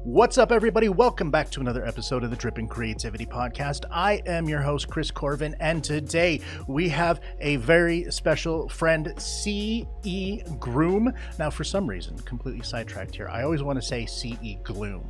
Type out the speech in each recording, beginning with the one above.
What's up, everybody? Welcome back to another episode of the Dripping Creativity Podcast. I am your host, Chris Corvan, and today we have a very special friend, CE Groom. Now, for some reason, completely sidetracked here, I always want to say CE Gloom.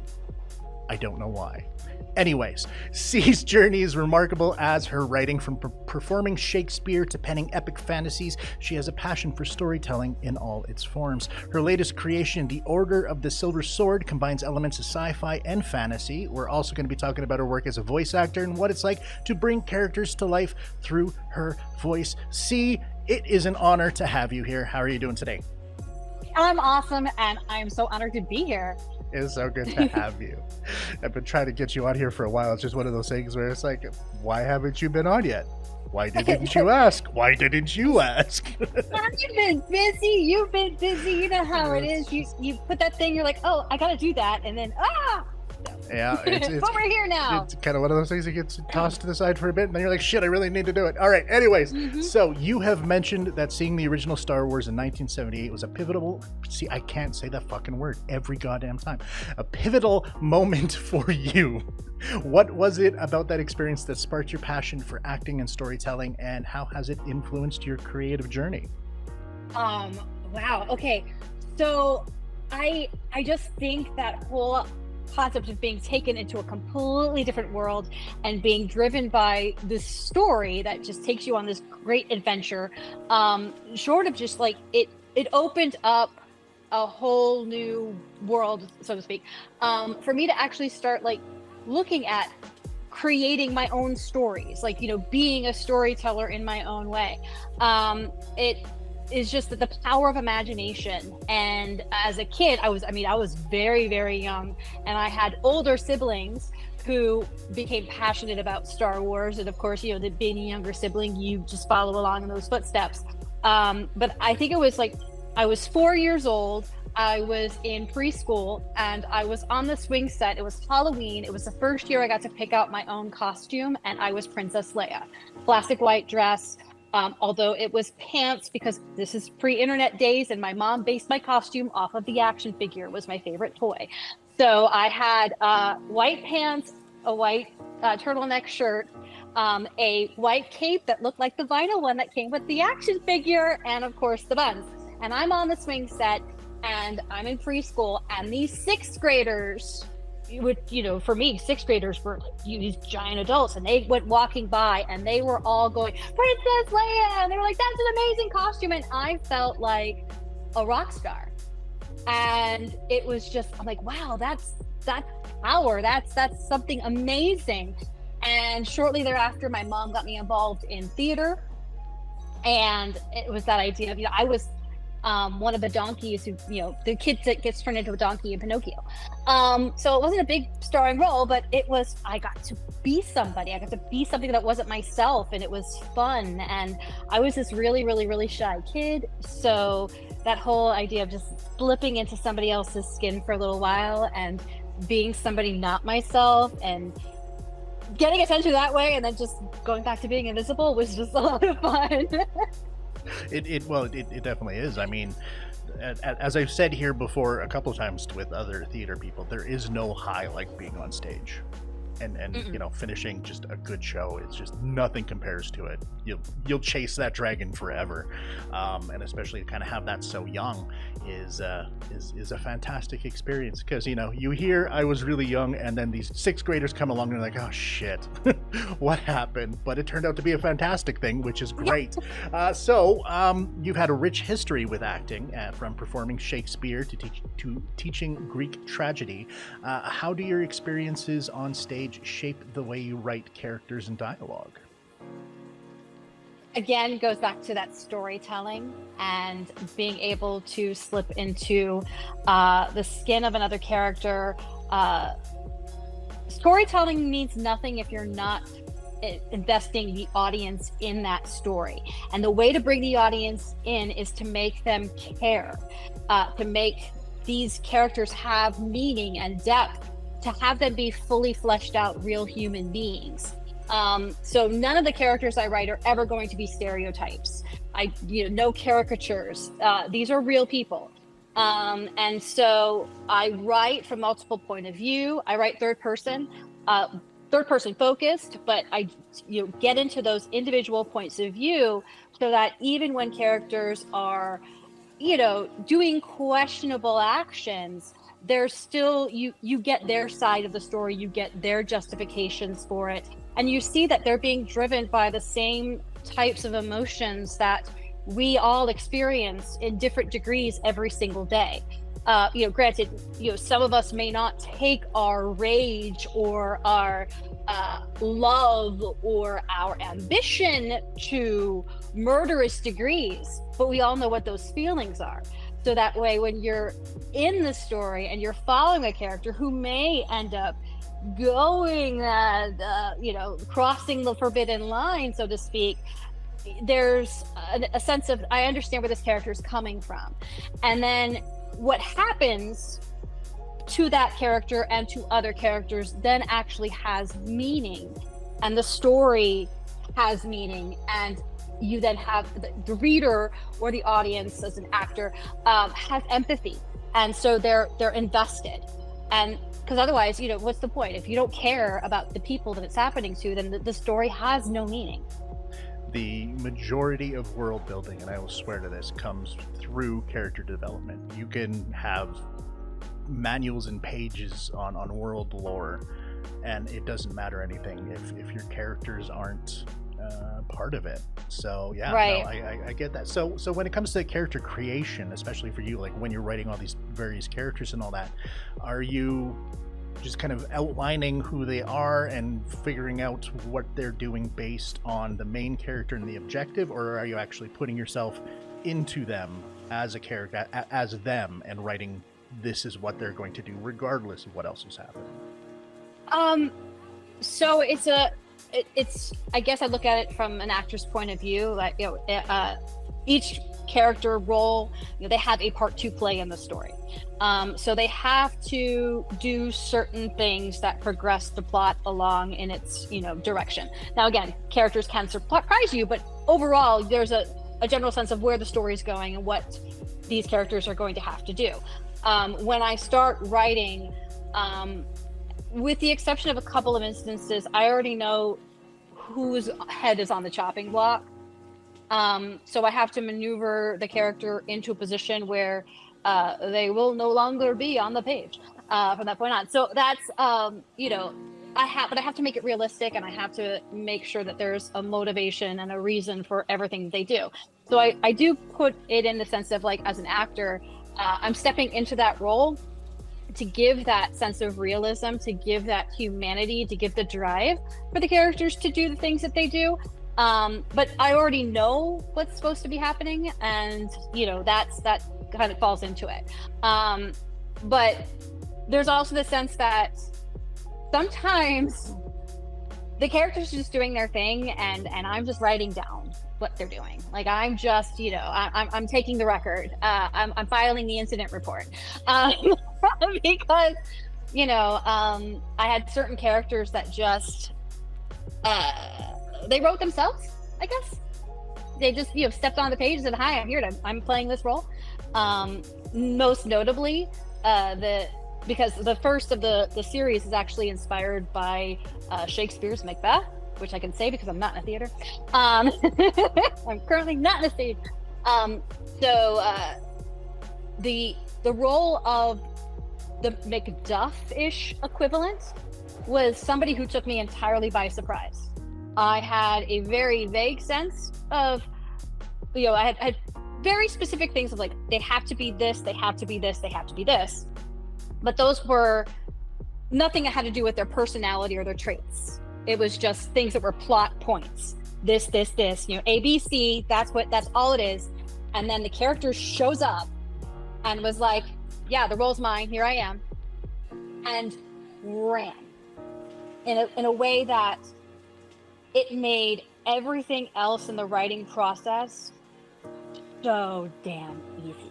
I don't know why. Anyways, C's journey is remarkable as her writing from performing Shakespeare to penning epic fantasies. She has a passion for storytelling in all its forms. Her latest creation, The Order of the Silver Sword, combines elements of sci-fi and fantasy. We're also going to be talking about her work as a voice actor and what it's like to bring characters to life through her voice. C, it is an honor to have you here. How are you doing today? I'm awesome, and I'm so honored to be here. It's so good to have you. I've been trying to get you on here for a while. It's just one of those things where it's like, why haven't you been on yet? Why didn't you ask? Why didn't you ask? You've been busy. You've been busy. You know how it is. You put that thing, you're like, oh, I got to do that. And then, Yeah, it's but we're here now. It's kind of one of those things that gets tossed to the side for a bit, and then you're like, shit, I really need to do it. All right, anyways, So you have mentioned that seeing the original Star Wars in 1978 was a pivotal, see, I can't say that fucking word every goddamn time, a pivotal moment for you. What was it about that experience that sparked your passion for acting and storytelling, and how has it influenced your creative journey? Wow. Okay. So I just think that whole concept of being taken into a completely different world and being driven by this story that just takes you on this great adventure, short of just like it opened up a whole new world, so to speak, for me to actually start like looking at creating my own stories, like, you know, being a storyteller in my own way. It is just that the power of imagination. And as a kid, I was very, very young, and I had older siblings who became passionate about Star Wars. And of course, you know, being a younger sibling, you just follow along in those footsteps. But I think it was like, I was 4 years old. I was in preschool and I was on the swing set. It was Halloween. It was the first year I got to pick out my own costume, and I was Princess Leia. Classic white dress. Although it was pants, because this is pre-internet days, and my mom based my costume off of the action figure. It was my favorite toy. So I had white pants, a white turtleneck shirt, a white cape that looked like the vinyl one that came with the action figure, and of course the buns. And I'm on the swing set, and I'm in preschool, and these sixth graders, for me, sixth graders were like these giant adults, and they went walking by and they were all going, Princess Leia, and they were like, that's an amazing costume. And I felt like a rock star. And it was just, I'm like, wow, that's power. That's something amazing. And shortly thereafter, my mom got me involved in theater. And it was that idea of, I was one of the donkeys who, the kid that gets turned into a donkey in Pinocchio. So it wasn't a big starring role, but I got to be somebody. I got to be something that wasn't myself, and it was fun. And I was this really, really, really shy kid. So that whole idea of just slipping into somebody else's skin for a little while and being somebody not myself and getting attention that way, and then just going back to being invisible was just a lot of fun. It definitely is. I mean, as I've said here before a couple of times with other theater people, there is no high like being on stage and finishing just a good show. It's just nothing compares to it. You'll chase that dragon forever, and especially to kind of have that so young is a fantastic experience, because you hear I was really young, and then these sixth graders come along and they're like, oh shit, what happened? But it turned out to be a fantastic thing, which is great. So you've had a rich history with acting, from performing Shakespeare to teaching Greek tragedy. How do your experiences on stage shape the way you write characters and dialogue? Again, goes back to that storytelling and being able to slip into the skin of another character. Storytelling means nothing if you're not investing the audience in that story. And the way to bring the audience in is to make them care, to make these characters have meaning and depth, to have them be fully fleshed out real human beings. So none of the characters I write are ever going to be stereotypes. No caricatures. These are real people. And so I write from multiple point of view. I write third person focused, but I get into those individual points of view so that even when characters are doing questionable actions, there's still you get their side of the story, you get their justifications for it, and you see that they're being driven by the same types of emotions that we all experience in different degrees every single day. Granted, some of us may not take our rage or our love or our ambition to murderous degrees, but we all know what those feelings are. So that way, when you're in the story and you're following a character who may end up going, crossing the forbidden line, so to speak, there's a sense of, I understand where this character is coming from. And then what happens to that character and to other characters then actually has meaning, and the story has meaning, and you then have the reader or the audience as an actor has empathy, and so they're invested. And because otherwise, what's the point? If you don't care about the people that it's happening to, then the story has no meaning. The majority of world building, and I will swear to this, comes through character development. You can have manuals and pages on world lore, and it doesn't matter anything if your characters aren't part of it. So yeah, right. No, I get that. So when it comes to character creation, especially for you, like when you're writing all these various characters and all that, are you just kind of outlining who they are and figuring out what they're doing based on the main character and the objective, or are you actually putting yourself into them as a character, as them, and writing this is what they're going to do regardless of what else is happening? So it's I guess I look at it from an actor's point of view, like each character role, they have a part to play in the story. So they have to do certain things that progress the plot along in its, direction. Now, again, characters can surprise you, but overall, there's a general sense of where the story is going and what these characters are going to have to do. When I start writing, with the exception of a couple of instances, I already know whose head is on the chopping block. So I have to maneuver the character into a position where they will no longer be on the page from that point on. So that's, I have to make it realistic, and I have to make sure that there's a motivation and a reason for everything that they do. So I do put it in the sense of, like, as an actor, I'm stepping into that role to give that sense of realism, to give that humanity, to give the drive for the characters to do the things that they do. But I already know what's supposed to be happening, and that kind of falls into it. But there's also the sense that sometimes the characters are just doing their thing, and I'm just writing down what they're doing. Like, I'm just, I'm taking the record. I'm filing the incident report. Because, I had certain characters that just, they wrote themselves, I guess. They just, stepped on the page and said, "Hi, I'm here. I'm playing this role." Most notably, because the first of the series is actually inspired by Shakespeare's Macbeth, which I can say because I'm not in a theater. I'm currently not in a stage. The role of the Macduff-ish equivalent was somebody who took me entirely by surprise. I had a very vague sense of, I had very specific things of, like, they have to be this, they have to be this, they have to be this. But those were nothing that had to do with their personality or their traits. It was just things that were plot points. This, A, B, C, that's all it is. And then the character shows up and was like, "Yeah, the role's mine, here I am," and ran in a way that it made everything else in the writing process so damn easy.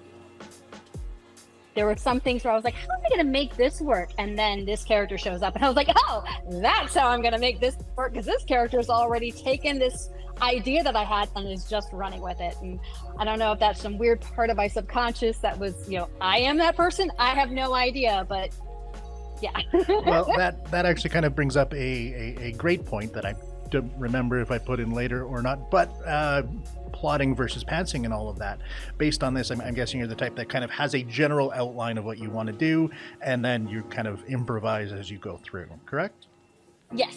There were some things where I was like, how am I going to make this work? And then this character shows up, and I was like, oh, that's how I'm going to make this work, because this character's already taken this idea that I had and is just running with it. And I don't know if that's some weird part of my subconscious that was, I am that person. I have no idea, but yeah. Well, that actually kind of brings up a great point that I don't remember if I put in later or not, but plotting versus pantsing and all of that. Based on this, I'm guessing you're the type that kind of has a general outline of what you want to do, and then you kind of improvise as you go through, correct? Yes,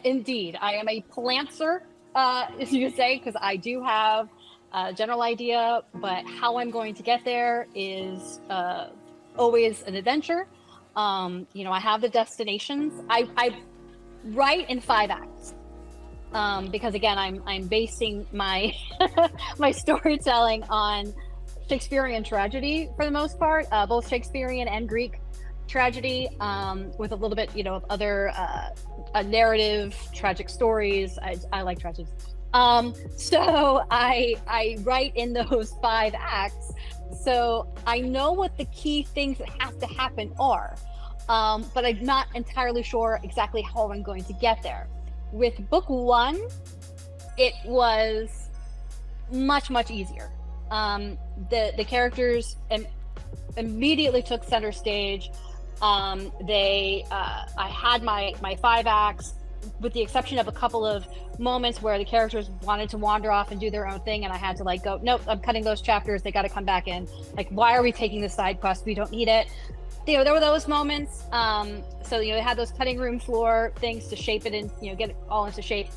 indeed. I am a plantser, as you say, because I do have a general idea, but how I'm going to get there is always an adventure. I have the destinations. I write in 5 acts. Because again, I'm basing my my storytelling on Shakespearean tragedy for the most part, both Shakespearean and Greek tragedy, with a little bit, of other narrative tragic stories. I like tragedies. So I write in those 5 acts, so I know what the key things that have to happen are, but I'm not entirely sure exactly how I'm going to get there. With book 1, it was much easier. The characters immediately took center stage. I had my 5 acts, with the exception of a couple of moments where the characters wanted to wander off and do their own thing, and I had to go, nope, I'm cutting those chapters. They got to come back in. Why are we taking this side quest? We don't need it. There were those moments. So they had those cutting room floor things to shape it and get it all into shape.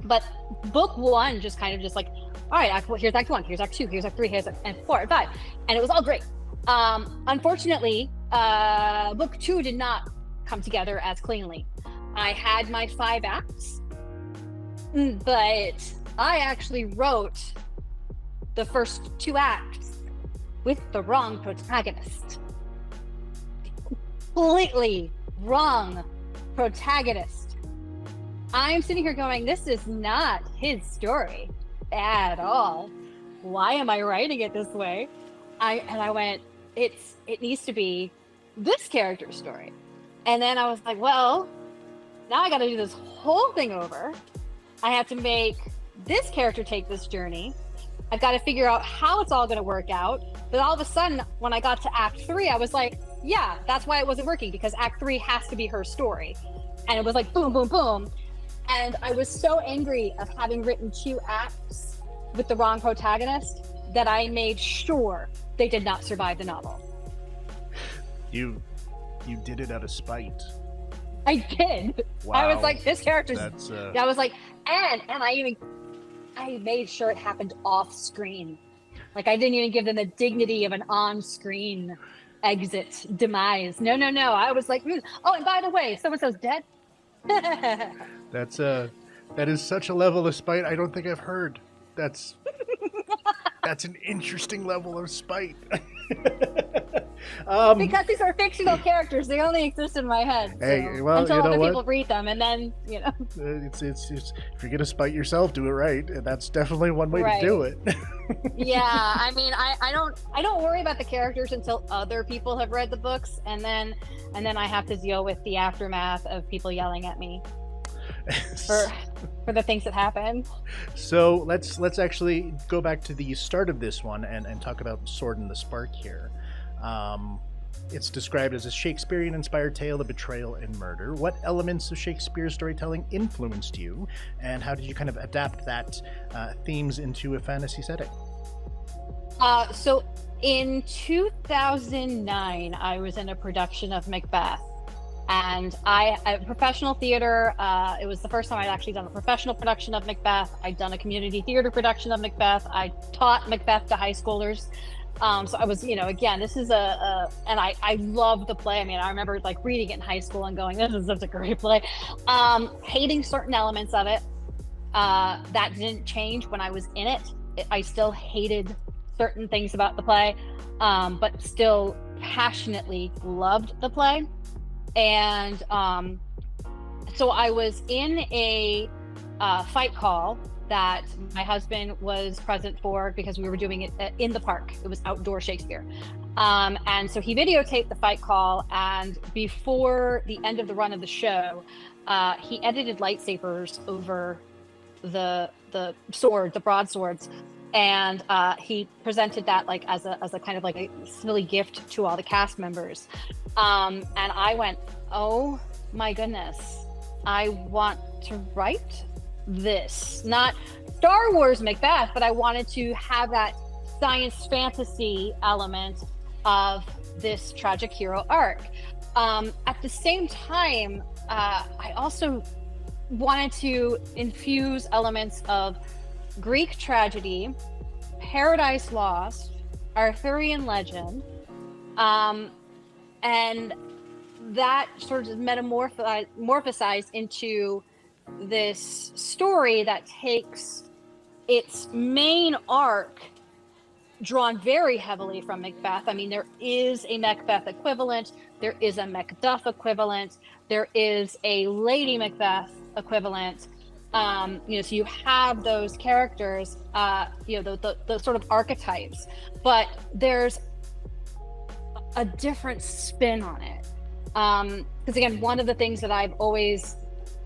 But book 1 just kind of all right, here's act 1, here's act 2, here's act 3, here's act 4 and 5, and it was all great. Unfortunately, book 2 did not come together as cleanly. I had my 5 acts, but I actually wrote the first 2 acts with the wrong protagonist. Completely wrong protagonist. I'm sitting here going, this is not his story at all. Why am I writing it this way? I went, it needs to be this character's story. And then I was like, well, now I got to do this whole thing over. I have to make this character take this journey. I've got to figure out how it's all going to work out. But all of a sudden, when I got to act 3, I was like, yeah, that's why it wasn't working, because act 3 has to be her story. And it was like boom, boom, boom. And I was so angry of having written 2 acts with the wrong protagonist that I made sure they did not survive the novel. You did it out of spite. I did. Wow. I was like, this character's. I was like, and I made sure it happened off screen. I didn't even give them the dignity of an on-screen exit demise. No. I was like, oh, and by the way, so-and-so's dead. That is such a level of spite I don't think I've heard. That's an interesting level of spite. Because these are fictional characters, they only exist in my head. Hey, well, until you know other what? people read them, and then it's if you're gonna spite yourself, do it right, and that's definitely one way to do it. Yeah, I mean, I don't worry about the characters until other people have read the books, and then I have to deal with the aftermath of people yelling at me for the things that happen. So let's actually go back to the start of this one and talk about Sword and the Spark here. It's described as a Shakespearean-inspired tale of betrayal and murder. What elements of Shakespeare's storytelling influenced you, and how did you kind of adapt that themes into a fantasy setting? So in 2009, I was in a production of Macbeth, and professional theater. It was the first time I'd actually done a professional production of Macbeth. I'd done a community theater production of Macbeth. I taught Macbeth to high schoolers. So I was, again, this is and I love the play. I mean, I remember reading it in high school and going, this is such a great play. Hating certain elements of it. That didn't change when I was in it. I still hated certain things about the play, but still passionately loved the play. And so I was in a fight call that my husband was present for, because we were doing it in the park. It was outdoor Shakespeare. And so he videotaped the fight call, and before the end of the run of the show, he edited lightsabers over the the sword, the broadswords, and he presented that like as a kind of like a silly gift to all the cast members, and I went, oh my goodness, I want to write this, not Star Wars Macbeth, but I wanted to have that science fantasy element of this tragic hero arc. At the same time, I also wanted to infuse elements of Greek tragedy, Paradise Lost, Arthurian legend, and that sort of metamorphosized into this story that takes its main arc drawn very heavily from Macbeth. I mean, there is a Macbeth equivalent, there is a Macduff equivalent, there is a Lady Macbeth equivalent. So you have those characters, the sort of archetypes, but there's a different spin on it. Because again, one of the things that I've always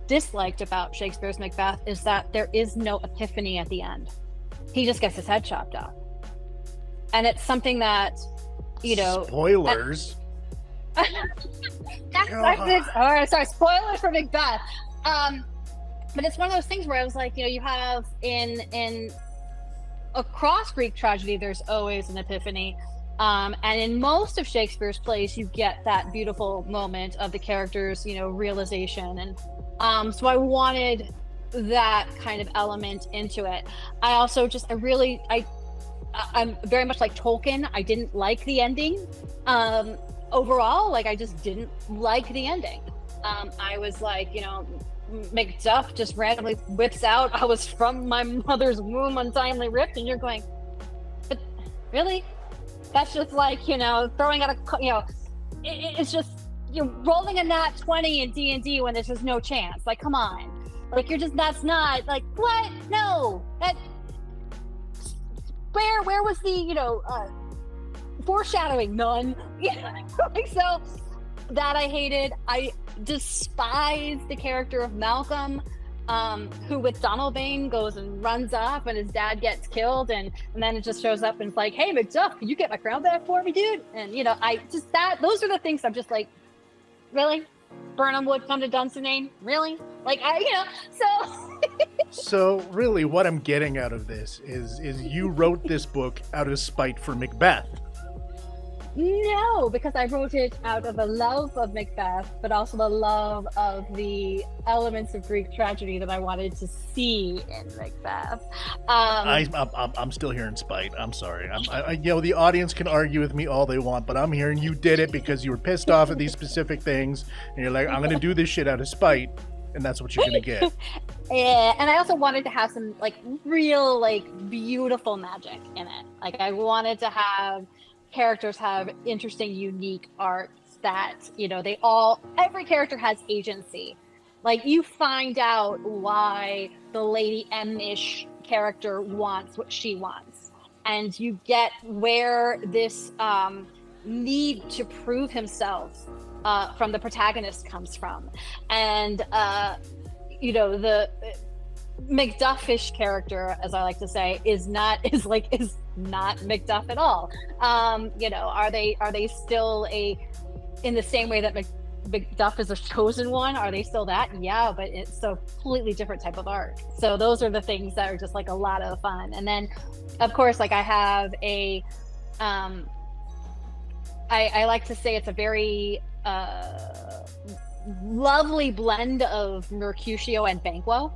disliked about Shakespeare's Macbeth is that there is no epiphany at the end. He just gets his head chopped off. And it's something that, spoilers. Sorry, spoilers for Macbeth. But it's one of those things where I was like, you have in across Greek tragedy, there's always an epiphany. And in most of Shakespeare's plays, you get that beautiful moment of the characters, realization. And so I wanted that kind of element into it. I also I'm very much like Tolkien. I didn't like the ending. Overall, like I just didn't like the ending. I was like, Macduff just randomly whips out, I was from my mother's womb untimely ripped, and you're going, but really? That's just like, throwing out it's just, you're rolling a nat 20 in D&D when there's just no chance. Like, come on. Like, that's not, like, what? No. Where was the, foreshadowing? None. So that I hated. I despise the character of Malcolm, who with Donalbain goes and runs off and his dad gets killed, and then it just shows up and it's like, hey Macduff, can you get my crown back for me, dude? And those are the things I'm just like, really? Burnham would come to Dunsinane? Really? Like, so So really what I'm getting out of this is you wrote this book out of spite for Macbeth. No, because I wrote it out of a love of Macbeth, but also a love of the elements of Greek tragedy that I wanted to see in Macbeth. I'm still hearing spite. I'm sorry. The audience can argue with me all they want, but I'm hearing you did it because you were pissed off at these specific things, and you're like, I'm going to do this shit out of spite, and that's what you're going to get. Yeah, and I also wanted to have some like real, like beautiful magic in it. Like I wanted to have characters have interesting, unique arcs that, every character has agency. Like you find out why the Lady M-ish character wants what she wants. And you get where this need to prove himself from the protagonist comes from. And, the Macduffish character, as I like to say, is not Macduff at all. Are they still in the same way that Macduff is a chosen one? Are they still that? Yeah, but it's a completely different type of art. So those are the things that are just like a lot of fun. And then, of course, like I have a, I like to say it's a very lovely blend of Mercutio and Banquo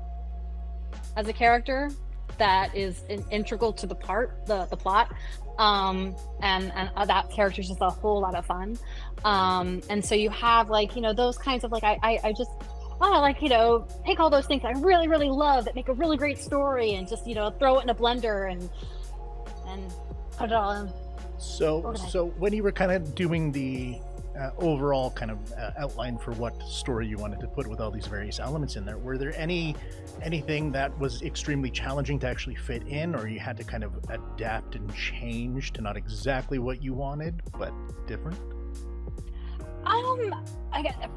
as a character that is integral to the plot. And that character is just a whole lot of fun. And so you have like, those kinds of like, I just, take all those things I really, really love that make a really great story and just, throw it in a blender and put it all in. So when you were kind of doing the overall kind of outline for what story you wanted to put with all these various elements in there, were there anything that was extremely challenging to actually fit in, or you had to kind of adapt and change to not exactly what you wanted but different?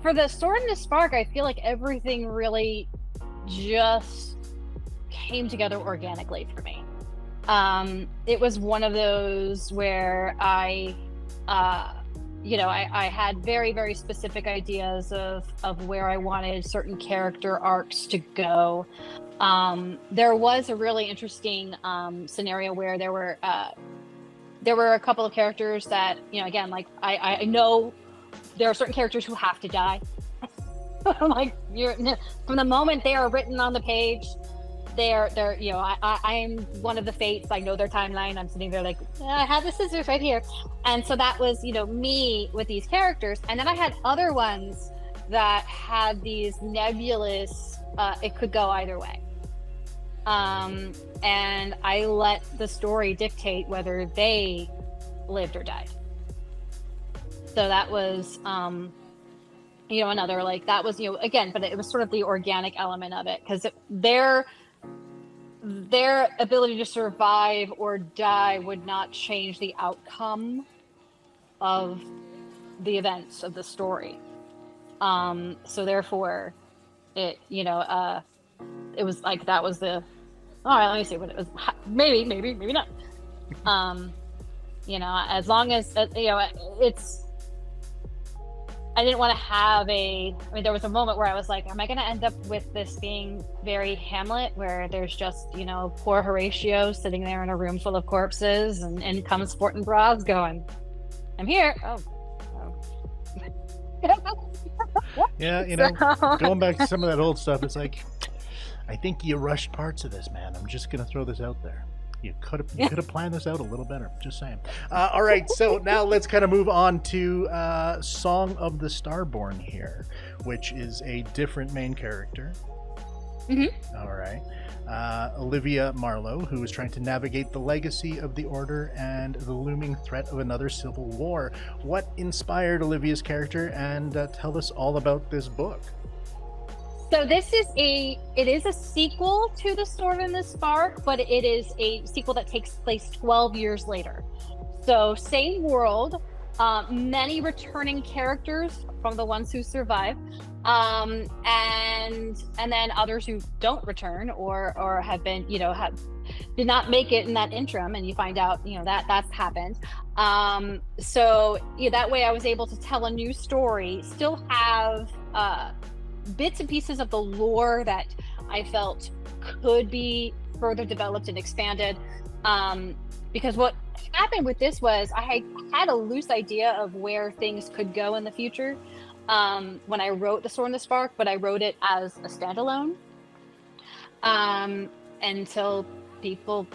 For the Sword and the Spark, I feel like everything really just came together organically for me. It was one of those where I had very, very specific ideas of where I wanted certain character arcs to go. There was a really interesting scenario where there were a couple of characters that, again, like I know there are certain characters who have to die. I'm like, from the moment they are written on the page, they're I'm one of the fates. I know their timeline. I'm sitting there like, I have the scissors right here. And so that was, me with these characters. And then I had other ones that had these nebulous, it could go either way. And I let the story dictate whether they lived or died. So that was, another, like, that was, again, but it was sort of the organic element of it, because their ability to survive or die would not change the outcome of the events of the story. So therefore it was like, that was the, all right, let me see what it was. Maybe not. As long as, it's, I didn't want to have there was a moment where I was like, am I going to end up with this being very Hamlet, where there's just, poor Horatio sitting there in a room full of corpses, and comes Fortinbras going, I'm here. Oh. Yeah, going back to some of that old stuff, it's like, I think you rushed parts of this, man. I'm just going to throw this out there. You could have planned this out a little better. Just saying. All right, so now let's kind of move on to Song of the Starborn here, which is a different main character. Mm-hmm. All right. Olivia Marlowe, who is trying to navigate the legacy of the Order and the looming threat of another civil war. What inspired Olivia's character, and tell us all about this book. So it is a sequel to The Sword and the Spark, but it is a sequel that takes place 12 years later. So same world, many returning characters from the ones who survive, and then others who don't return or have been, did not make it in that interim, and you find out, that's happened. So that way I was able to tell a new story, still have bits and pieces of the lore that I felt could be further developed and expanded, because what happened with this was I had a loose idea of where things could go in the future when I wrote The Sword and the Spark, but I wrote it as a standalone until people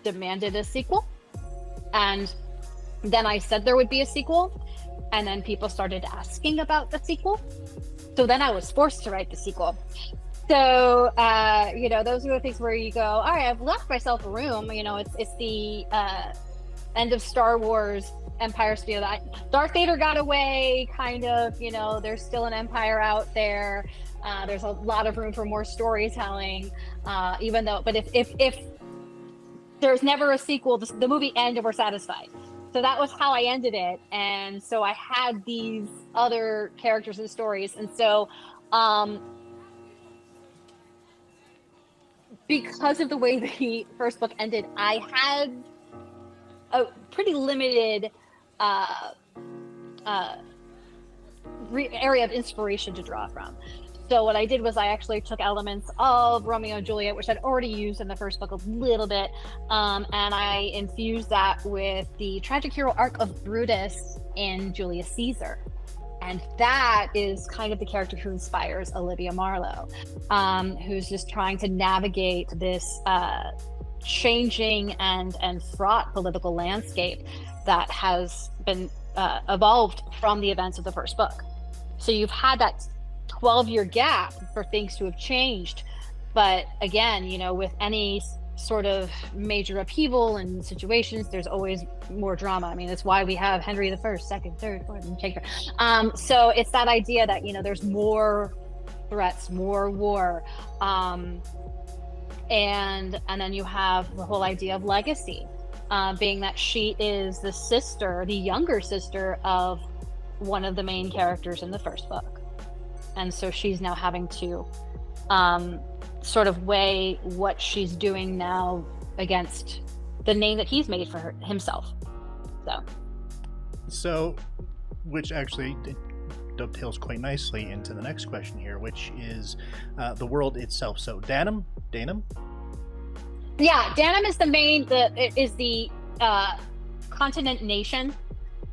demanded a sequel, and then I said there would be a sequel, and then people started asking about the sequel. So then I was forced to write the sequel. So, those are the things where you go, all right, I've left myself a room. It's the end of Star Wars Empire. Darth Vader got away, kind of. There's still an empire out there. There's a lot of room for more storytelling. But if there's never a sequel, the movie ends and we're satisfied. So that was how I ended it. And so I had these other characters and stories. And so because of the way the first book ended, I had a pretty limited area of inspiration to draw from. So what I did was I actually took elements of Romeo and Juliet, which I'd already used in the first book a little bit, and I infused that with the tragic hero arc of Brutus in Julius Caesar. And that is kind of the character who inspires Olivia Marlowe, who's just trying to navigate this changing and fraught political landscape that has been evolved from the events of the first book. So you've had that 12-year gap for things to have changed, but again, with any sort of major upheaval and situations, there's always more drama. I mean, that's why we have Henry the First, Second, Third, Fourth, and Shakespeare. So it's that idea that there's more threats, more war, and then you have the whole idea of legacy, being that she is the younger sister of one of the main characters in the first book. And so she's now having to sort of weigh what she's doing now against the name that he's made for himself. So, which actually dovetails quite nicely into the next question here, which is the world itself. So, Danum? Yeah, Danum is the continent nation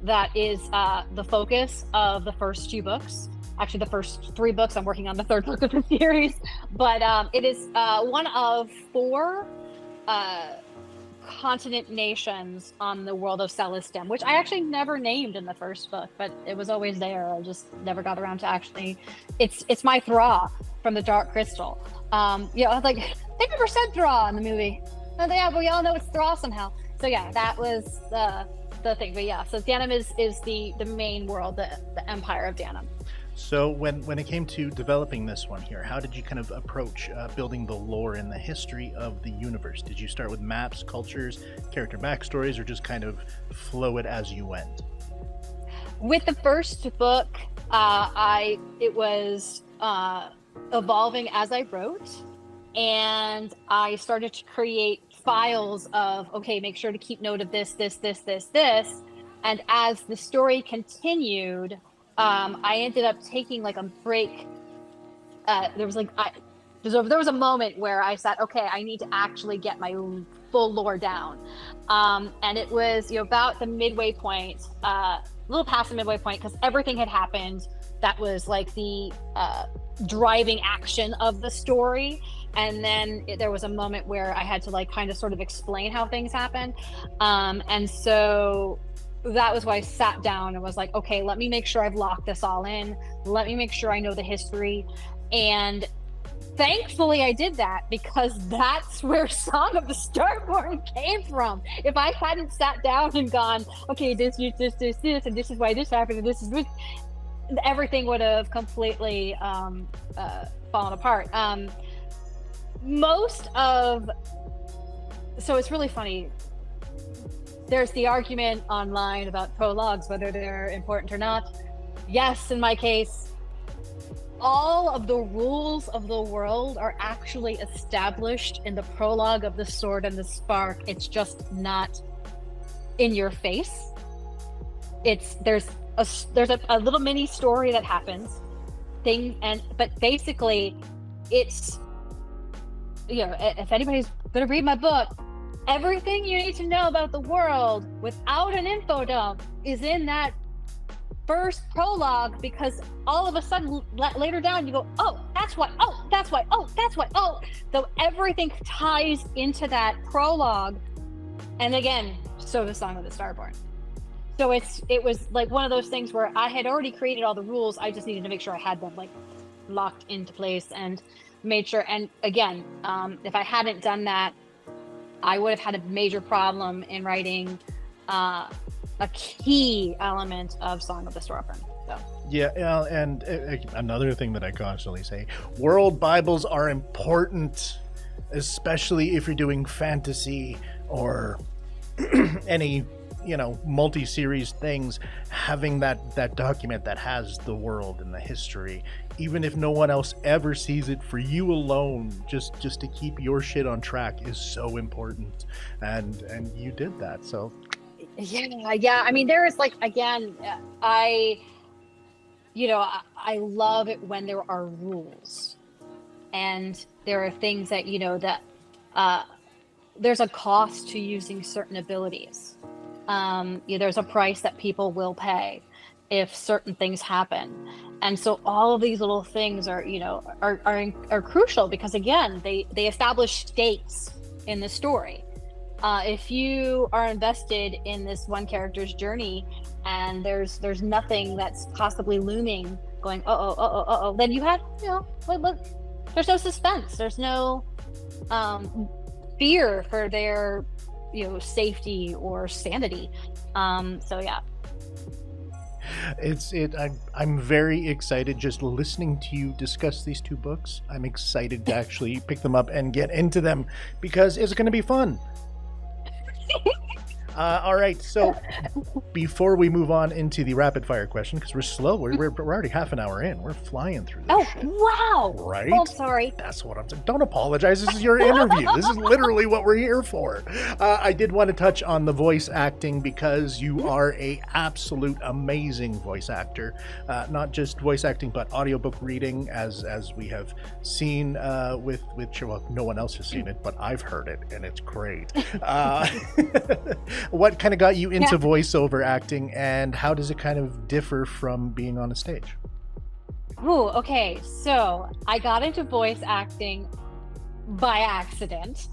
that is the focus of the first 2 books. Actually, the first 3 books. I'm working on the 3rd book of the series, but it is one of 4 continent nations on the world of Celestim, which I actually never named in the first book, but it was always there. I just never got around to actually. It's my Thra from the Dark Crystal. I was like, they never said Thra in the movie. Oh, yeah, but we all know it's Thra somehow. So yeah, that was the thing. But yeah, so Danum is the main world, the Empire of Danum. So when it came to developing this one here, how did you kind of approach building the lore and the history of the universe? Did you start with maps, cultures, character backstories, or just kind of flow it as you went? With the first book, it was evolving as I wrote, and I started to create files of, okay, make sure to keep note of this, and as the story continued, I ended up taking like a break. There was a moment where I said, okay, I need to actually get my full lore down. And it was about the midway point, a little past the midway point, because everything had happened. That was like the driving action of the story. And then there was a moment where I had to like kind of sort of explain how things happened. And so that was why I sat down and was like, okay, let me make sure I've locked this all in. Let me make sure I know the history. And thankfully I did that, because that's where Song of the Starborn came from. If I hadn't sat down and gone, okay, this, and this is why this happened, and this is this, everything would have completely fallen apart. So it's really funny. There's the argument online about prologues, whether they're important or not. Yes, in my case, all of the rules of the world are actually established in the prologue of The Sword and the Spark. It's just not in your face. There's a little mini story that happens, but basically, it's, if anybody's gonna read my book, everything you need to know about the world without an info dump is in that first prologue, because all of a sudden later down you go, oh, that's why, oh, that's why, oh, that's why, oh. So everything ties into that prologue. And again, so the Song of the Starborn. So it was like one of those things where I had already created all the rules. I just needed to make sure I had them like locked into place and made sure. And again, if I hadn't done that, I would have had a major problem in writing a key element of Song of the Starborn. So. Yeah, and another thing that I constantly say, world Bibles are important, especially if you're doing fantasy or any, multi-series things. Having that document that has the world and the history, even if no one else ever sees it, for you alone, just to keep your shit on track, is so important. And you did that. So yeah. I mean, there is like, again, I love it when there are rules, and there are things that there's a cost to using certain abilities. There's a price that people will pay if certain things happen. And so all of these little things are crucial, because again, they establish stakes in the story. If you are invested in this one character's journey and there's nothing that's possibly looming, going, then you have, there's no suspense. There's no fear for their, safety or sanity. So yeah. I'm very excited just listening to you discuss these 2 books. I'm excited to actually pick them up and get into them, because it's going to be fun. All right, so before we move on into the rapid fire question, because we're slow, we're already half an hour in. We're flying through this shit. Wow. Right? Oh, sorry. That's what I'm saying. Don't apologize. This is your interview. This is literally what we're here for. I did want to touch on the voice acting because you are a absolute amazing voice actor. Not just voice acting, but audiobook reading, as we have seen with well, no one else has seen it, but I've heard it, and it's great. What kind of got you into voiceover acting, and how does it kind of differ from being on a stage? Oh, okay. So I got into voice acting by accident.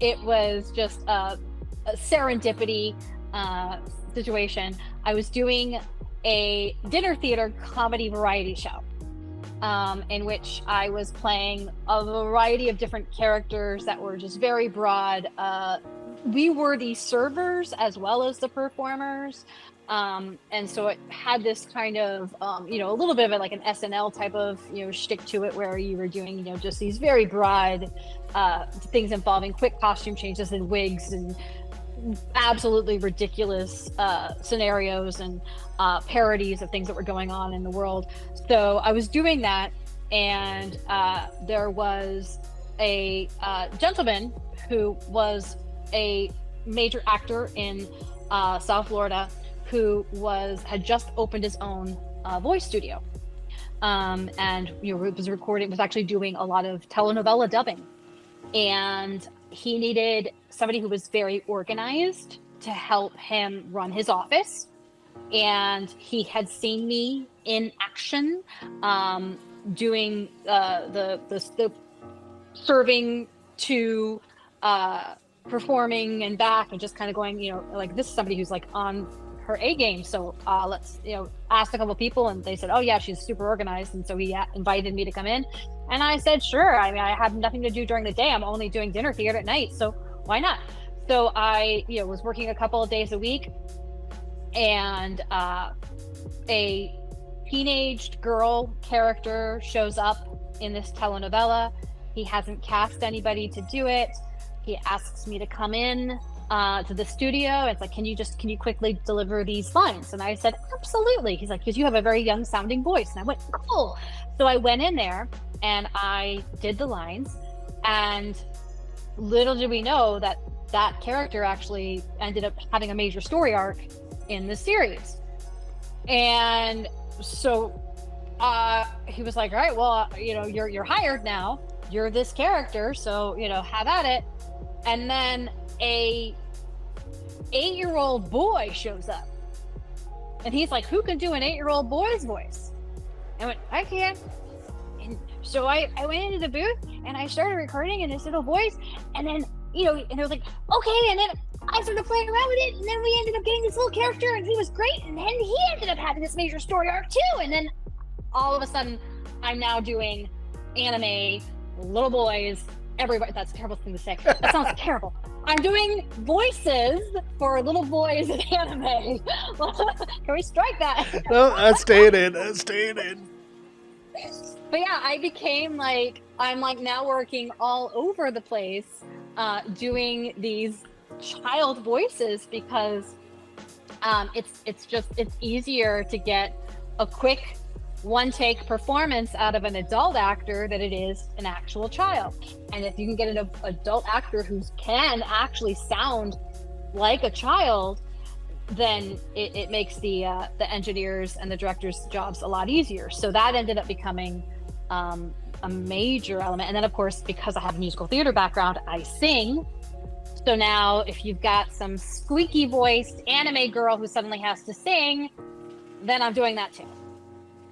It was just a serendipity situation. I was doing a dinner theater comedy variety show in which I was playing a variety of different characters that were just very broad. We were the servers as well as the performers. And so it had this kind of, a little bit of like an SNL type of, shtick to it, where you were doing, just these very broad things involving quick costume changes and wigs and absolutely ridiculous scenarios and parodies of things that were going on in the world. So I was doing that, and there was a gentleman who was a major actor in South Florida, who had just opened his own voice studio, and was actually doing a lot of telenovela dubbing, and he needed somebody who was very organized to help him run his office. And he had seen me in action, doing the serving to performing and back, and just kind of going, like, this is somebody who's like on her A game. So let's, ask a couple people, and they said, oh yeah, she's super organized. And so he invited me to come in, and I said, sure. I mean, I have nothing to do during the day. I'm only doing dinner theater at night, so why not? So I, was working a couple of days a week, and a teenaged girl character shows up in this telenovela. He hasn't cast anybody to do it. He asks me to come in to the studio. It's like, can you quickly deliver these lines? And I said, absolutely. He's like, because you have a very young sounding voice. And I went, cool. So I went in there and I did the lines, and little did we know that character actually ended up having a major story arc in the series. And so he was like, all right, well, you're hired now. You're this character, so have at it. And then a 8-year-old boy shows up, and he's like, who can do an 8-year-old boy's voice? I went, I can. And so I went into the booth and I started recording in this little voice, and then and it was like, okay, and then I started playing around with it, and then we ended up getting this little character, and he was great, and then he ended up having this major story arc too. And then all of a sudden I'm now doing anime, little boys, everybody. That's a terrible thing to say. That sounds terrible. I'm doing voices for little boys in anime. Can we strike that? No, I'm staying in. But yeah, I became I'm now working all over the place, doing these child voices, because it's easier to get a quick one-take performance out of an adult actor than it is an actual child. And if you can get an adult actor who can actually sound like a child, then it makes the engineers and the directors' jobs a lot easier. So that ended up becoming a major element. And then, of course, because I have a musical theater background, I sing. So now if you've got some squeaky voiced anime girl who suddenly has to sing, then I'm doing that too.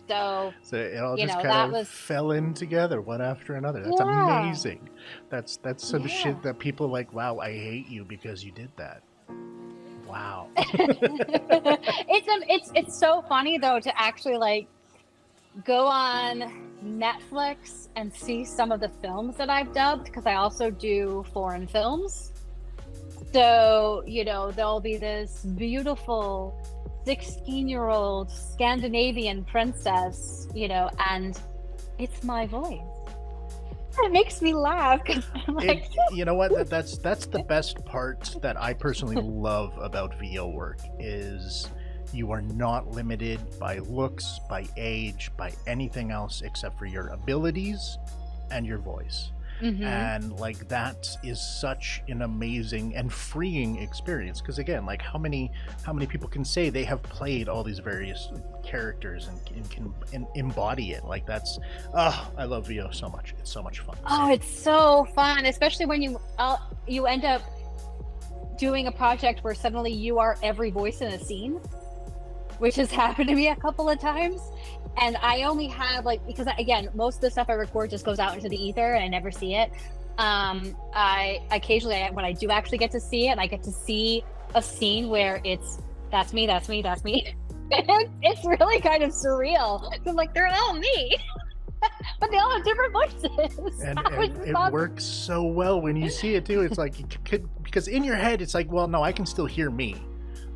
So it all just kind of fell in together one after another. That's amazing. That's some shit that people are like, wow, I hate you because you did that. Wow. It's so funny though to actually go on Netflix and see some of the films that I've dubbed, because I also do foreign films. So, there'll be this beautiful 16-year-old Scandinavian princess, and it's my voice. It makes me laugh because I'm like, You know what? That's the best part that I personally love about VO work is you are not limited by looks, by age, by anything else except for your abilities and your voice. And like that is such an amazing and freeing experience, because again, like how many people can say they have played all these various characters and can embody it? Like that's I love VO so much. It's so much fun. oh, it's so fun, especially when you end up doing a project where suddenly you are every voice in a scene, which has happened to me a couple of times. And I only have like, because again, most of the stuff I record just goes out into the ether and I never see it. I occasionally, when I do actually get to see it, I get to see a scene where that's me. It's really kind of surreal. I'm like, they're all me, but they all have different voices. And it works so well when you see it too. It's like, because in your head, it's like, well, no, I can still hear me.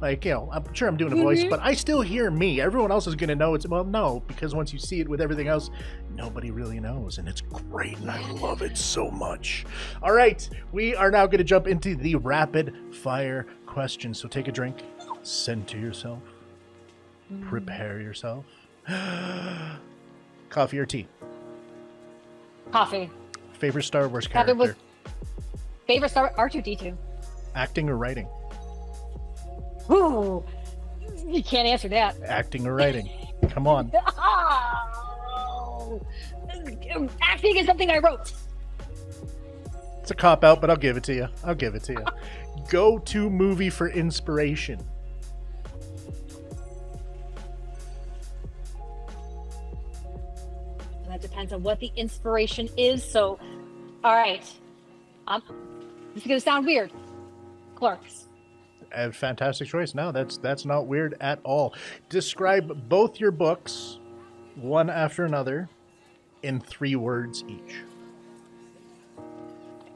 Like, I'm sure I'm doing a voice, but I still hear me. Everyone else is going to know it's, well, no, because once you see it with everything else, nobody really knows. And it's great. And I love it so much. All right. We are now going to jump into the rapid fire questions. So take a drink, center yourself, prepare yourself. Coffee or tea? Coffee. Favorite Star Wars character? Favorite Star R2-D2. Acting or writing? Ooh, you can't answer that. Acting or writing? Come on. Oh, acting is something I wrote. It's a cop-out, but I'll give it to you. Go-to movie for inspiration? That depends on what the inspiration is. So, all right. This is going to sound weird. Clerks. A fantastic choice. No, that's not weird at all. Describe both your books, one after another, in 3 words each.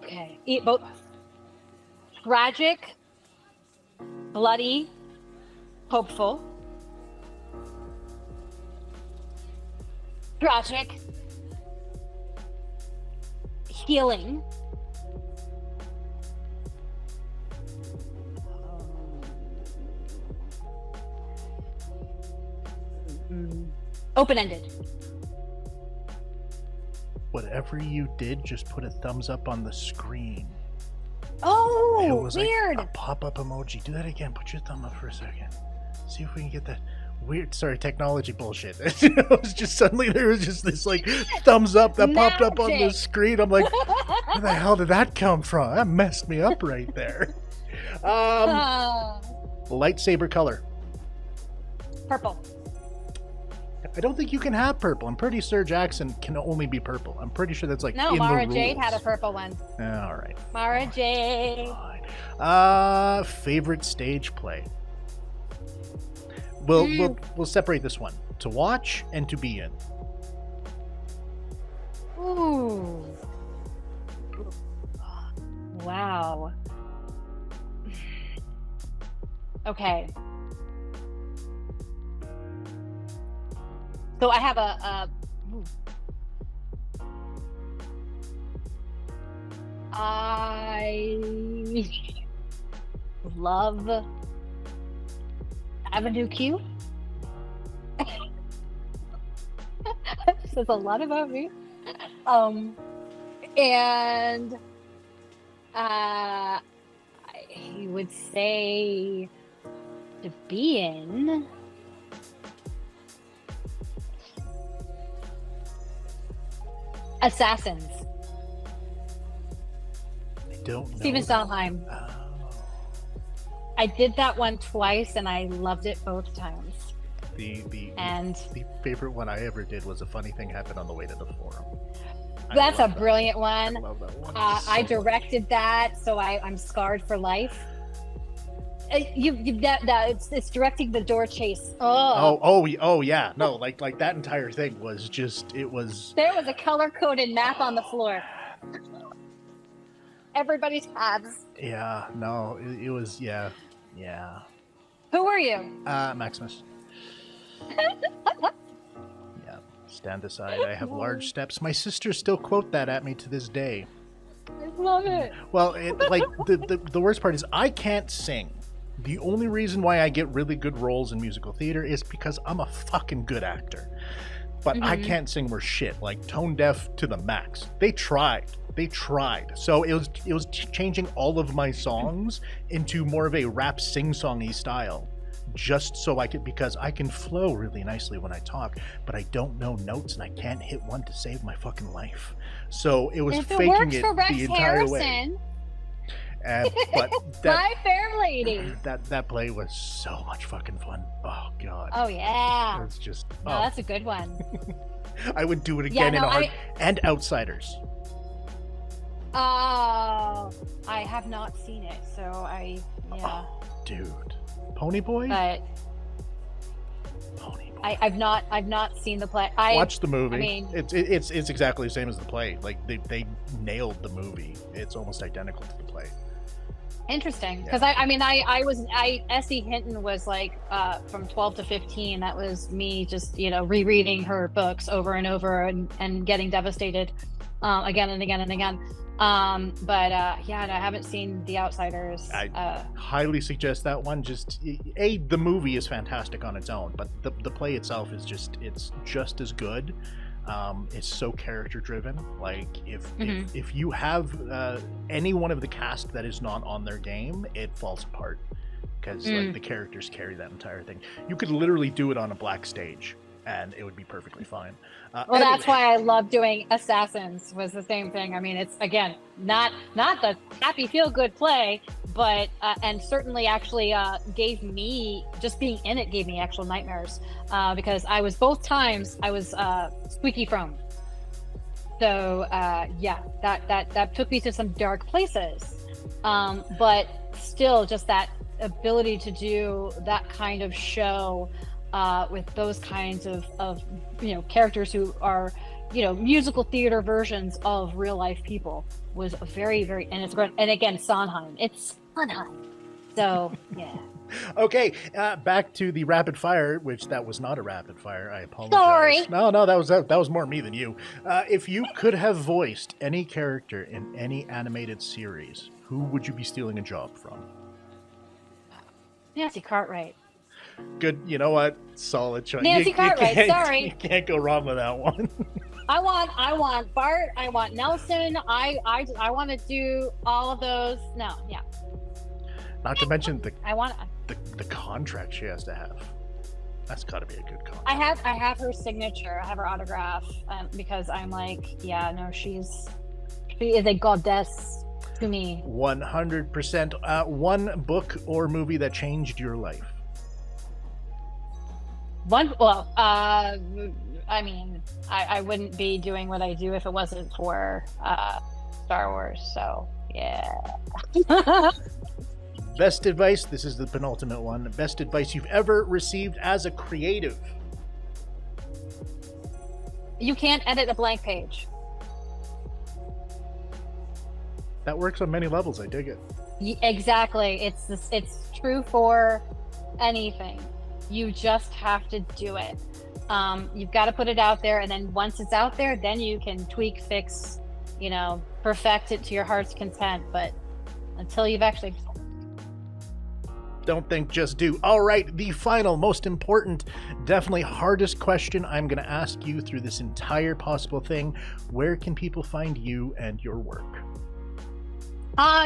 Okay. Both tragic, bloody, hopeful. Tragic, healing. Open-ended. Whatever you did, just put a thumbs up on the screen. Oh, it was weird. Like a pop-up emoji. Do that again. Put your thumb up for a second. See if we can get that weird, technology bullshit. It was just suddenly there was just this like thumbs up that popped up on the screen. I'm like, where the hell did that come from? That messed me up right there. Lightsaber color. Purple. I don't think you can have purple. I'm pretty sure Jackson can only be purple. I'm pretty sure that's like no. In Mara the Jade rules. had a purple one. All right. Mara Jade. Favorite stage play. We'll separate this one to watch and to be in. Ooh. Wow. Okay. So I have I love Avenue Q. Says a lot about me. And I would say to be in Assassins. I don't know. Steven Sondheim. Oh. I did that one twice and I loved it both times. The And favorite one I ever did was A Funny Thing Happened on the Way to the Forum. that's a brilliant one. I love that one. I directed that, so I'm scarred for life. It's directing the door chase. Oh yeah. No, like that entire thing was just it was. There was a color-coded map on the floor. Everybody's tabs. Yeah. No, it was. Yeah. Who were you? Maximus. Yeah. Stand aside. I have large steps. My sisters still quote that at me to this day. I love it. Well, like the worst part is I can't sing. The only reason why I get really good roles in musical theater is because I'm a fucking good actor. But I can't sing worth shit, like tone deaf to the max. They tried. So it was changing all of my songs into more of a rap sing-songy style, just so I could, because I can flow really nicely when I talk, but I don't know notes and I can't hit one to save my fucking life. So it was if faking works it for Rex the entire way. Harrison, But my fair lady. that play was so much fucking fun. Oh god. Oh yeah. It's just No, that's a good one. I would do it again in art and Outsiders. Oh, I have not seen it, so Oh, dude, Pony Boy. But Pony Boy. I've not seen the play. Watch the movie. I mean, it's exactly the same as the play. Like they nailed the movie. It's almost identical to the play. Interesting, because I Essie Hinton was like from 12 to 15. That was me just rereading her books over and over and getting devastated again and again and again. But I haven't seen The Outsiders. I highly suggest that one. Just the movie is fantastic on its own, but the play itself is it's just as good. It's so character driven. Like if you have any one of the cast that is not on their game, it falls apart because like the characters carry that entire thing. You could literally do it on a black stage and it would be perfectly fine. Well, that's why I love doing Assassins. Was the same thing. I mean, it's again not the happy feel good play, but and certainly actually gave me, just being in it gave me actual nightmares because I was both times I was squeaky prone. So that took me to some dark places, but still just that ability to do that kind of show with those kinds of characters who are musical theater versions of real life people was very, very, and it's great. And again, Sondheim, it's Sondheim. So yeah. Okay, back to the rapid fire, which that was not a rapid fire. I apologize. Sorry. No, that was more me than you. If you could have voiced any character in any animated series, who would you be stealing a job from? Nancy Cartwright. Good. You know what? Solid choice. Nancy Cartwright. Sorry. You can't go wrong with that one. I want Bart. I want Nelson. I want to do all of those. No, yeah. Not to mention the contract she has to have. That's got to be a good contract. I have her signature. I have her autograph because I'm like, yeah, no, she is a goddess to me. 100%. One book or movie that changed your life. I mean, I wouldn't be doing what I do if it wasn't for Star Wars. So yeah. Best advice. This is the penultimate one. Best advice you've ever received as a creative. You can't edit a blank page. That works on many levels. I dig it. Exactly. It's true for anything. You just have to do it. You've got to put it out there, and then once it's out there, then you can tweak, fix, perfect it to your heart's content. But until you've actually... Don't think, just do. All right, the final, most important, definitely hardest question I'm going to ask you through this entire possible thing. Where can people find you and your work?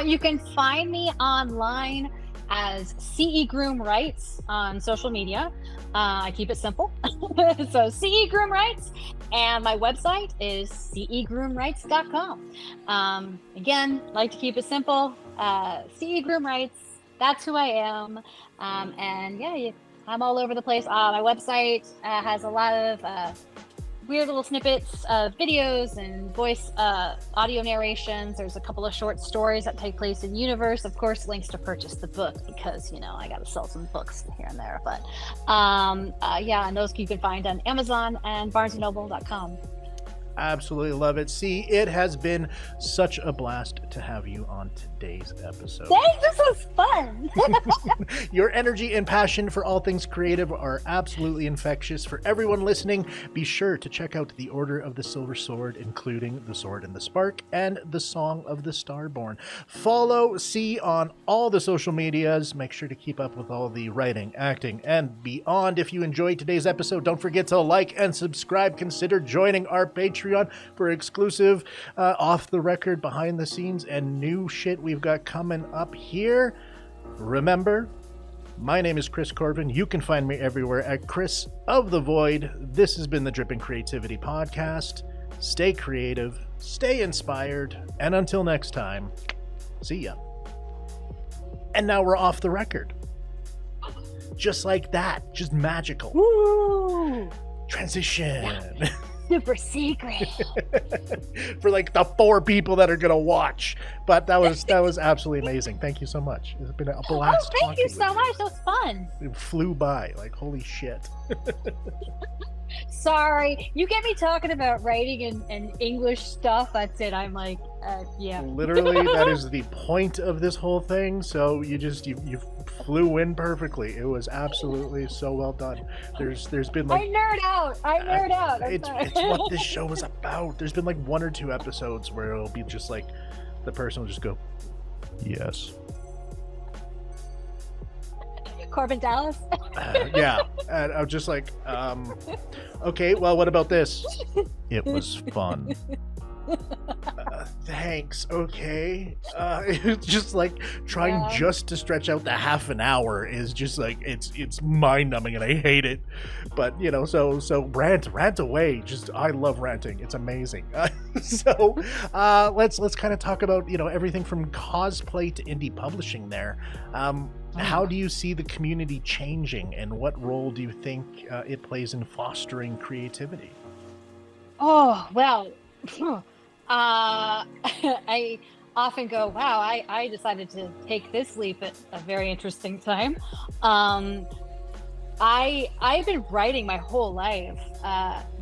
You can find me online as CE Groom Writes on social media. I keep it simple. So CE Groom Writes, and my website is cegroomwrites.com. Again, like to keep it simple. CE Groom Writes, that's who I am. And yeah, I'm all over the place. My website has a lot of weird little snippets of videos and voice audio narrations. There's a couple of short stories that take place in universe. Of course, links to purchase the book because I got to sell some books here and there. But and those you can find on Amazon and BarnesandNoble.com. Absolutely love it. See, it has been such a blast to have you on today's episode. Thanks, this was fun. Your energy and passion for all things creative are absolutely infectious. For everyone listening, be sure to check out The Order of the Silver Sword, including The Sword and the Spark and The Song of the Starborn. Follow C on all the social medias. Make sure to keep up with all the writing, acting, and beyond. If you enjoyed today's episode, don't forget to like and subscribe. Consider joining our Patreon for exclusive off the record, behind the scenes, and new shit we've got coming up here. Remember, my name is Chris Corvan. You can find me everywhere at Chris of the Void. This has been the Dripping Creativity Podcast. Stay creative, stay inspired, and until next time, see ya. And now we're off the record. Just like that. Just magical. Woo! Transition. Yeah. Super secret. For like the 4 people that are gonna watch. But that was absolutely amazing. Thank you so much. It's been a blast. Oh, thank you so much. That was fun. It flew by. Like, holy shit. Sorry, you get me talking about writing and English stuff. That's it. I'm like, yeah. Literally, that is the point of this whole thing. So you flew in perfectly. It was absolutely so well done. There's been like I nerd out. It's what this show is about. There's been like 1 or 2 episodes where it'll be just like the person will just go, yes. Corbin Dallas. Yeah, and I'm just like, okay, well, what about this? It was fun. Thanks. Okay. It's just like trying just to stretch out the half an hour is just like it's mind numbing, and I hate it. But so rant away. Just I love ranting. It's amazing. So let's kind of talk about everything from cosplay to indie publishing there. How do you see the community changing, and what role do you think it plays in fostering creativity? Oh, well, I often go, wow, I decided to take this leap at a very interesting time. I've been writing my whole life,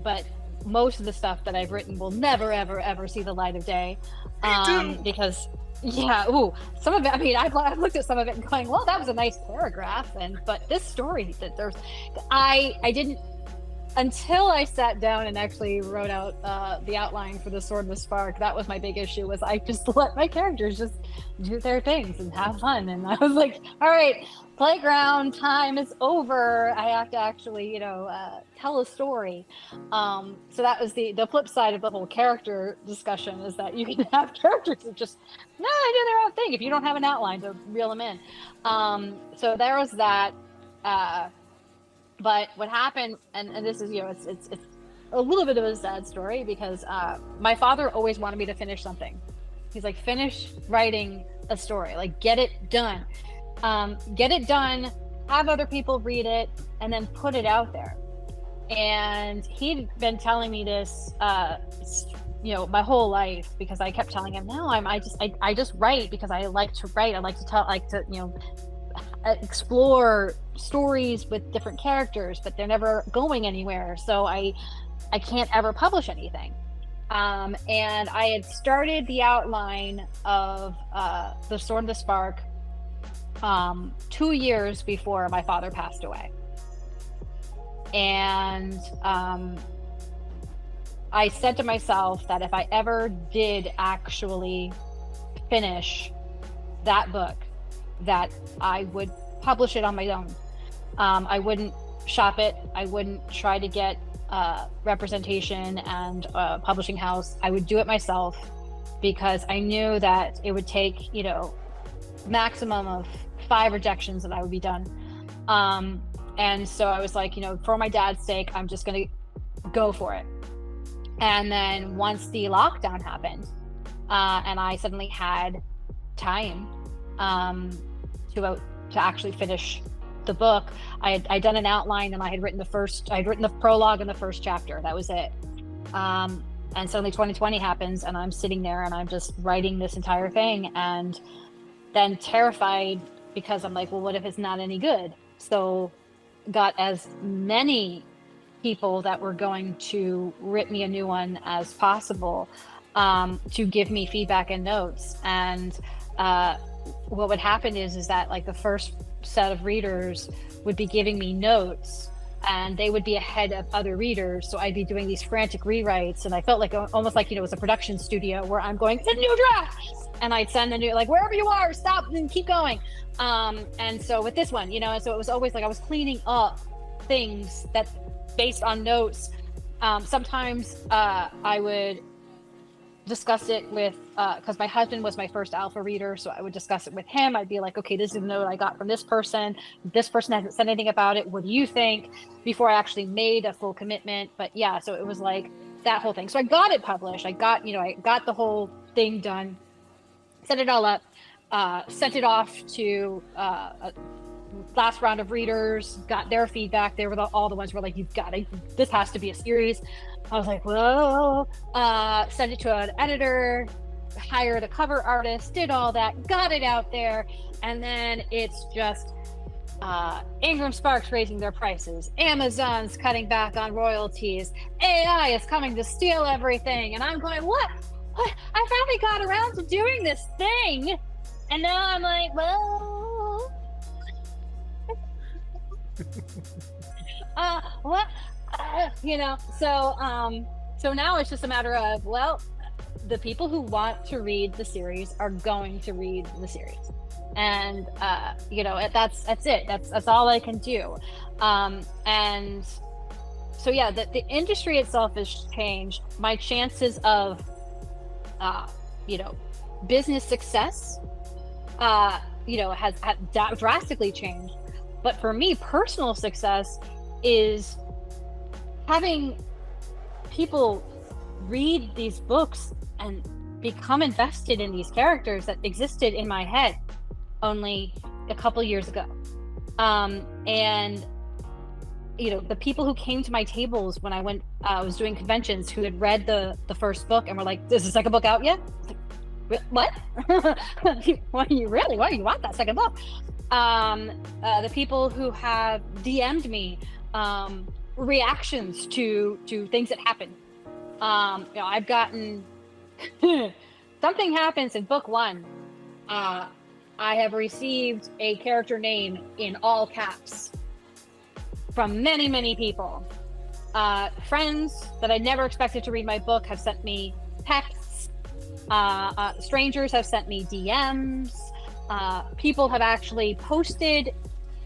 but most of the stuff that I've written will never, ever, ever see the light of day. Because some of it, I mean, I've looked at some of it and going, well, that was a nice paragraph, but this story that I didn't, until I sat down and actually wrote out the outline for The Sword and the Spark. That was my big issue, was I just let my characters just do their things and have fun. And I was like, all right, playground time is over. I have to actually, tell a story. So that was the flip side of the whole character discussion, is that you can have characters that just, do their own thing if you don't have an outline to reel them in. So there was that. But what happened, and this is, it's a little bit of a sad story, because my father always wanted me to finish something. He's like, finish writing a story, like get it done, have other people read it, and then put it out there. And he'd been telling me this, my whole life, because I kept telling him, no, I just write because I like to write. I like to tell, explore stories with different characters, but they're never going anywhere, so I can't ever publish anything. And I had started the outline of The Sword and the Spark 2 years before my father passed away. And I said to myself that if I ever did actually finish that book, that I would publish it on my own. I wouldn't shop it. I wouldn't try to get representation and publishing house. I would do it myself, because I knew that it would take, maximum of 5 rejections and I would be done. And so I was like, for my dad's sake, I'm just going to go for it. And then once the lockdown happened, and I suddenly had time to actually finish the book, I'd done an outline, and I'd written the prologue and the first chapter. That was it. And suddenly 2020 happens, and I'm sitting there and I'm just writing this entire thing, and then terrified, because I'm like, well, what if it's not any good? So got as many people that were going to rip me a new one as possible, to give me feedback and notes. And what would happen is that like the first set of readers would be giving me notes, and they would be ahead of other readers, so I'd be doing these frantic rewrites, and I felt like almost like, it was a production studio where I'm going, it's a new draft, and I'd send a new, like, wherever you are, stop and keep going. And so with this one, so it was always like I was cleaning up things that based on notes. Sometimes I would discuss it with, because my husband was my first alpha reader, so I would discuss it with him. I'd be like, okay, this is the note I got from this person hasn't said anything about it, what do you think, before I actually made a full commitment. But yeah, so it was like that whole thing. So I got it published, I got the whole thing done, set it all up, sent it off to a last round of readers, got their feedback. They were all the ones who were like, this has to be a series. I was like, whoa. Sent it to an editor, hired a cover artist, did all that, got it out there, and then it's just Ingram Sparks raising their prices, Amazon's cutting back on royalties, AI is coming to steal everything, and I'm going, what? I finally got around to doing this thing, and now I'm like, well, what? So now it's just a matter of, well, the people who want to read the series are going to read the series, and that's it. That's all I can do. And so yeah, the industry itself has changed. My chances of business success has drastically changed. But for me, personal success is having people read these books and become invested in these characters that existed in my head only a couple years ago. And the people who came to my tables when I was doing conventions, who had read the first book and were like, is the second book out yet? What? Why do you want that second book? The people who have DM'd me reactions to things that happen. I've gotten something happens in book 1. I have received a character name in all caps from many, many people. Friends that I never expected to read my book have sent me texts. Strangers have sent me DMs. People have actually posted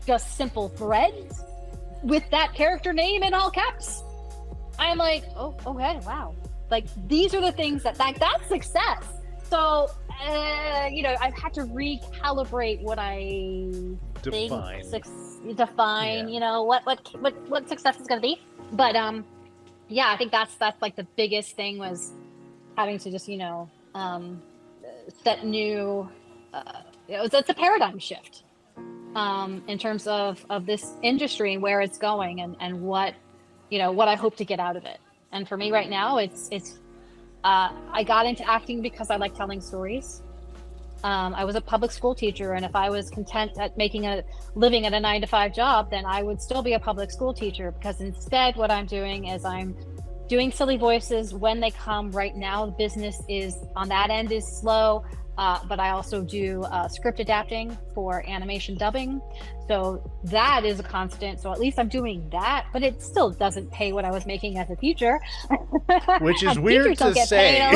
just simple threads with that character name in all caps. I'm like, oh, okay, wow. Like, these are the things that's success. So, I've had to recalibrate what I define, what success is going to be. But, I think that's like the biggest thing, was having to just, set new, it's a paradigm shift in terms of this industry and where it's going, and what I hope to get out of it. And for me right now, it's I got into acting because I like telling stories. I was a public school teacher, and if I was content at making a living at a 9-to-5 job, then I would still be a public school teacher, because instead what I'm doing is I'm doing silly voices when they come. Right now, the business is on that end is slow. But I also do script adapting for animation dubbing. So that is a constant. So at least I'm doing that, but it still doesn't pay what I was making as a teacher. Which is weird to say.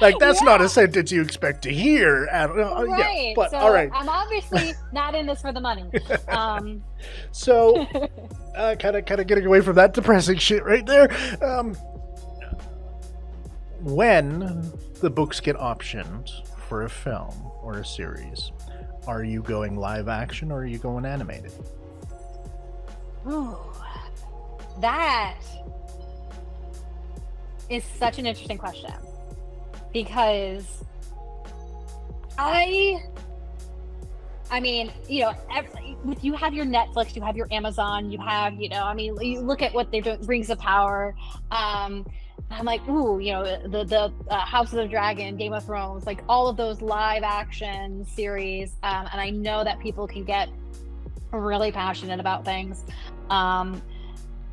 Like, that's not a sentence you expect to hear. Right. Yeah, but so all right. I'm obviously not in this for the money. So kind of getting away from that depressing shit right there. When the books get optioned for a film or a series, are you going live action or are you going animated? Ooh, that is such an interesting question, because I mean, you have your Netflix, you have your Amazon, you have, you look at what they're doing, Rings of Power. I'm like, ooh, the House of the Dragon, Game of Thrones, like all of those live action series. And I know that people can get really passionate about things.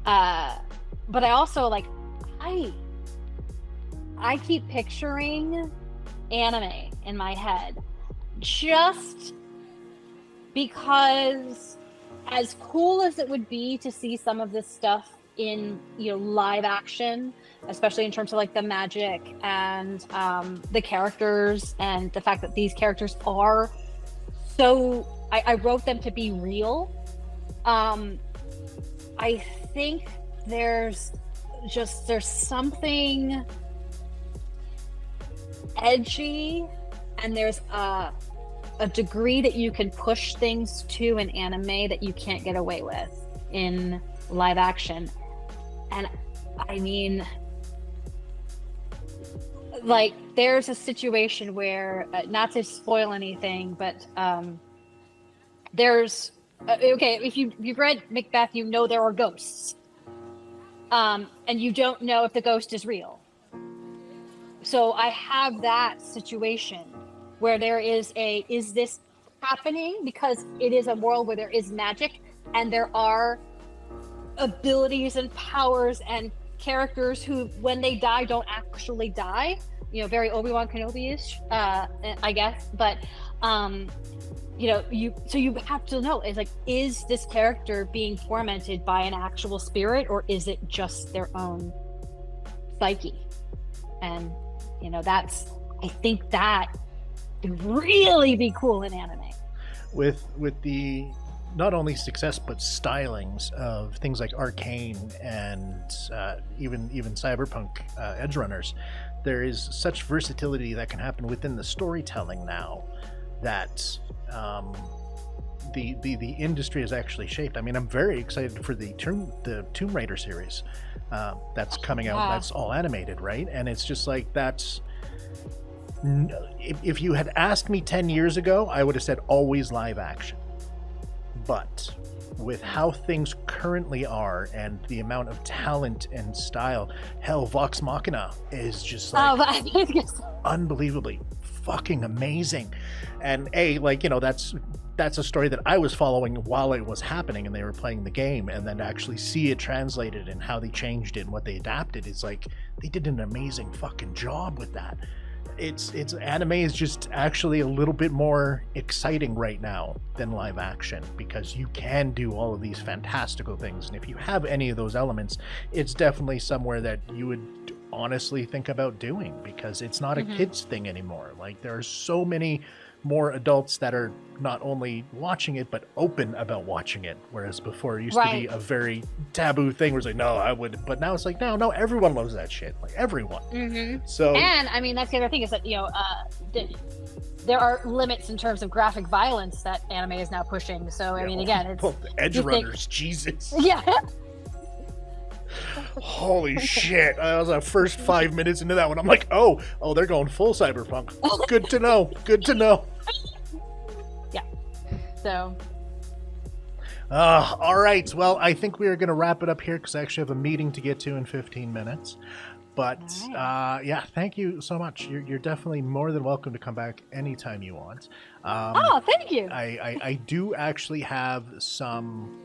But I also like, I keep picturing anime in my head just because, as cool as it would be to see some of this stuff in, you know, live action, especially in terms of like the magic and the characters, and the fact that these characters are so, I wrote them to be real. I think there's something edgy, and there's a degree that you can push things to in anime that you can't get away with in live action. And I mean, like, there's a situation where, not to spoil anything, but there's okay, if you've read Macbeth, you know there are ghosts, and you don't know if the ghost is real. So I have that situation where there is this happening because it is a world where there is magic and there are abilities and powers and characters who, when they die, don't actually die. You know, very Obi-Wan Kenobi-ish, I guess. But you know, you have to know, it's like, is this character being tormented by an actual spirit, or is it just their own psyche? And you know, I think that would really be cool in anime. With the not only success but stylings of things like Arcane and even Cyberpunk Edge Runners, there is such versatility that can happen within the storytelling now that the industry is actually shaped. I mean, I'm very excited for the Tomb Raider series that's coming out. That's all animated, right? And it's just like, if you had asked me 10 years ago, I would have said always live action. But with how things currently are and the amount of talent and style, hell, Vox Machina is just like unbelievably fucking amazing. And like, you know, that's a story that I was following while it was happening and they were playing the game, and then to actually see it translated and how they changed it and what they adapted, it's like they did an amazing fucking job with that. It's anime is just actually a little bit more exciting right now than live action, because you can do all of these fantastical things, and if you have any of those elements, it's definitely somewhere that you would honestly think about doing, because it's not a kids thing anymore. Like, there are so many more adults that are not only watching it but open about watching it, whereas before it used to be a very taboo thing where it's like, no, I would, but now it's like, no, everyone loves that shit, like everyone. So, and I mean, that's the other thing, is that, you know, there are limits in terms of graphic violence that anime is now pushing. So I mean, again, it's Edge Runners, Jesus. Yeah. Holy shit. I was the first 5 minutes into that one. I'm like, oh, they're going full cyberpunk. Good to know. Yeah. So. All right. Well, I think we are going to wrap it up here because I actually have a meeting to get to in 15 minutes. But yeah, thank you so much. You're definitely more than welcome to come back anytime you want. Thank you. I do actually have some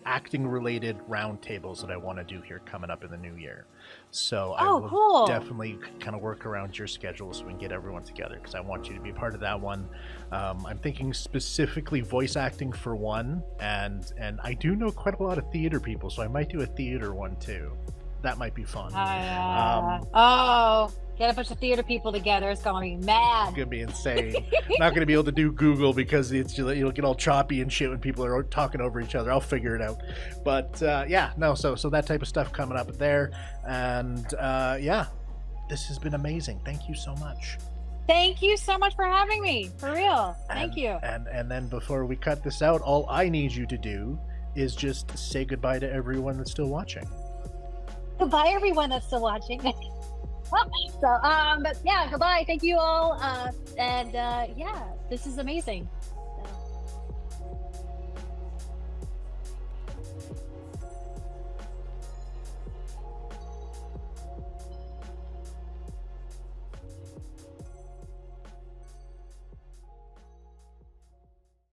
acting related roundtables that I want to do here coming up in the new year. So I will definitely kind of work around your schedule so we can get everyone together, because I want you to be a part of that one. I'm thinking specifically voice acting for one, and I do know quite a lot of theater people, so I might do a theater one too. That might be fun. Get a bunch of theater people together. It's gonna be mad. It's gonna be insane. I'm not gonna be able to do Google because you'll get all choppy and shit when people are talking over each other. I'll figure it out. But yeah, no. So that type of stuff coming up there, and yeah, this has been amazing. Thank you so much. Thank you so much for having me. For real. Thank you. And then before we cut this out, all I need you to do is just say goodbye to everyone that's still watching. Goodbye, everyone that's still watching. So, but yeah, goodbye. Thank you all. And yeah, this is amazing.